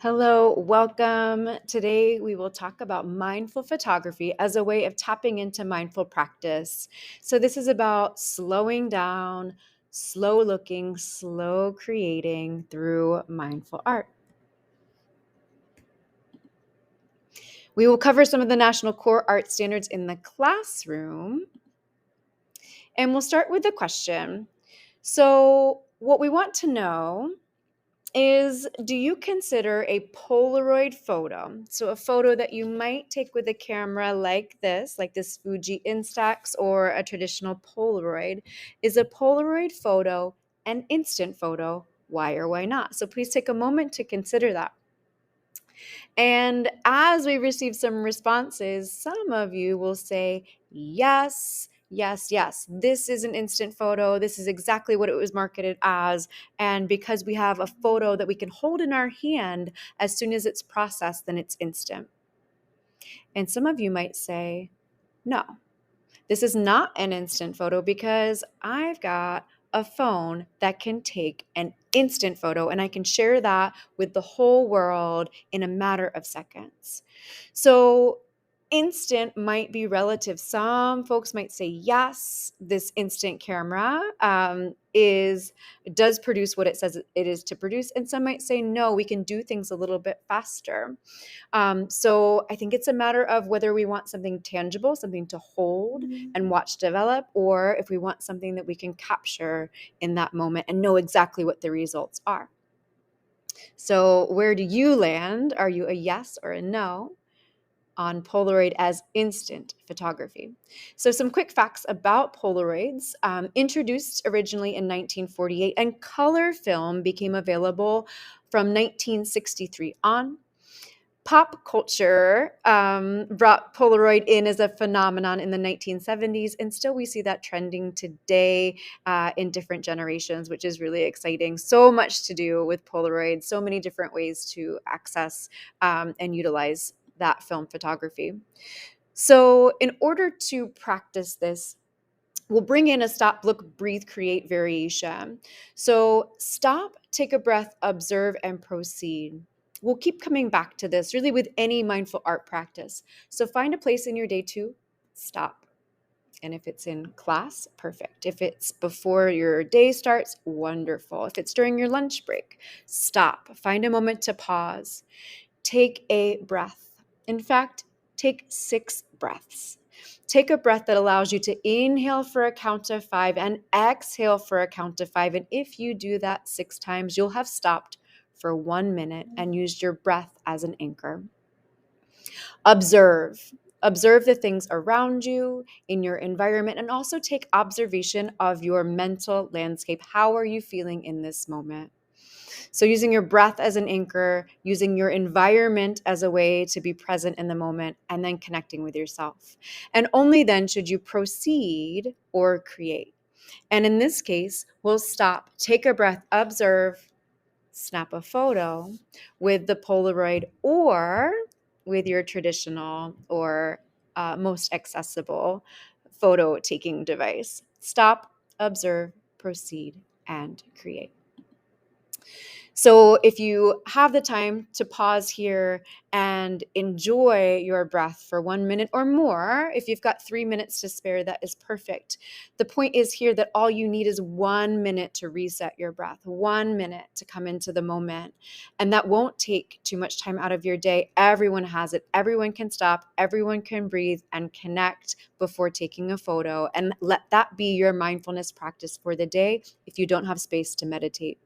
Hello, welcome. Today we will talk about mindful photography as a way of tapping into mindful practice. So, this is about slowing down, slow looking, slow creating through mindful art. We will cover some of the National Core Art Standards in the classroom, and we'll start with the question. So, what we want to know is, do you consider a Polaroid photo, so a photo that you might take with a camera like this Fuji Instax or a traditional Polaroid, is a Polaroid photo an instant photo? Why or why not? So please take a moment to consider that. And as we receive some responses, some of you will say, yes, yes, yes, this is an instant photo. This is exactly what it was marketed as. And because we have a photo that we can hold in our hand, as soon as it's processed, then it's instant. And some of you might say, no, this is not an instant photo because I've got a phone that can take an instant photo and I can share that with the whole world in a matter of seconds. So, instant might be relative. Some folks might say, yes, this instant camera does produce what it says it is to produce. And some might say, no, we can do things a little bit faster. So I think it's a matter of whether we want something tangible, something to hold and watch develop, or if we want something that we can capture in that moment and know exactly what the results are. So where do you land? Are you a yes or a no on Polaroid as instant photography? So some quick facts about Polaroids. Introduced originally in 1948, and color film became available from 1963 on. Pop culture brought Polaroid in as a phenomenon in the 1970s, and still we see that trending today in different generations, which is really exciting. So much to do with Polaroid, so many different ways to access and utilize that film photography. So in order to practice this, we'll bring in a stop, look, breathe, create variation. So stop, take a breath, observe, and proceed. We'll keep coming back to this really with any mindful art practice. So find a place in your day to stop. And if it's in class, perfect. If it's before your day starts, wonderful. If it's during your lunch break, stop. Find a moment to pause. Take a breath. In fact, take 6 breaths. Take a breath that allows you to inhale for a count of 5 and exhale for a count of 5. And if you do that 6 times, you'll have stopped for 1 minute and used your breath as an anchor. Observe. Observe the things around you in your environment, and also take observation of your mental landscape. How are you feeling in this moment? So, using your breath as an anchor, using your environment as a way to be present in the moment, and then connecting with yourself. And only then should you proceed or create. And in this case, we'll stop, take a breath, observe, snap a photo with the Polaroid or with your traditional or most accessible photo taking device. Stop, observe, proceed, and create. So if you have the time to pause here and enjoy your breath for 1 minute or more, if you've got 3 minutes to spare, that is perfect. The point is here that all you need is 1 minute to reset your breath, 1 minute to come into the moment. And that won't take too much time out of your day. Everyone has it. Everyone can stop. Everyone can breathe and connect before taking a photo. And let that be your mindfulness practice for the day if you don't have space to meditate.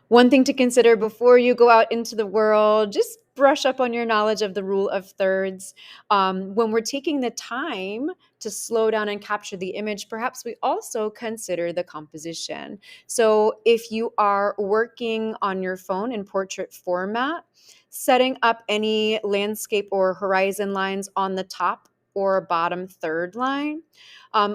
One thing to consider before you go out into the world, just brush up on your knowledge of the rule of thirds. When we're taking the time to slow down and capture the image, perhaps we also consider the composition. So if you are working on your phone in portrait format, setting up any landscape or horizon lines on the top or bottom third line,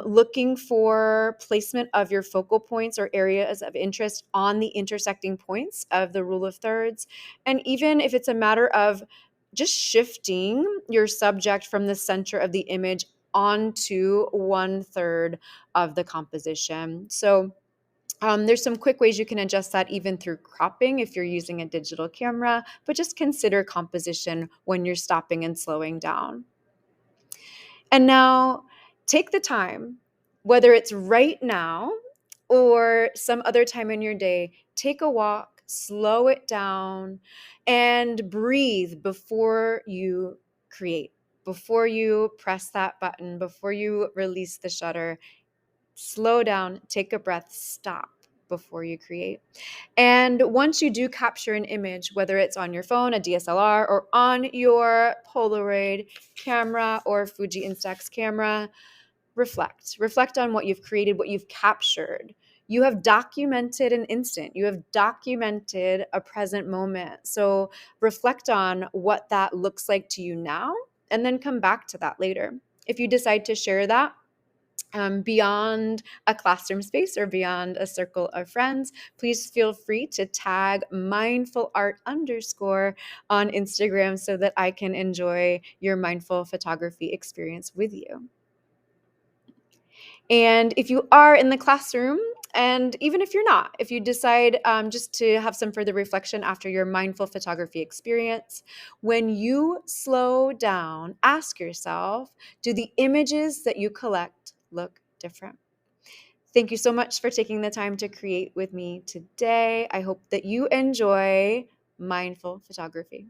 looking for placement of your focal points or areas of interest on the intersecting points of the rule of thirds. And even if it's a matter of just shifting your subject from the center of the image onto 1/3 of the composition. So There's some quick ways you can adjust that even through cropping if you're using a digital camera, but just consider composition when you're stopping and slowing down. And now take the time, whether it's right now or some other time in your day, take a walk, slow it down, and breathe before you create, before you press that button, before you release the shutter. Slow down, take a breath, stop before you create. And once you do capture an image, whether it's on your phone, a DSLR, or on your Polaroid camera or Fuji Instax camera, reflect. Reflect on what you've created, what you've captured. You have documented an instant. You have documented a present moment. So reflect on what that looks like to you now, and then come back to that later. If you decide to share that, beyond a classroom space or beyond a circle of friends, please feel free to tag mindfulart_ on Instagram so that I can enjoy your mindful photography experience with you. And if you are in the classroom, and even if you're not, if you decide just to have some further reflection after your mindful photography experience, when you slow down, ask yourself, do the images that you collect look different? Thank you so much for taking the time to create with me today. I hope that you enjoy mindful photography.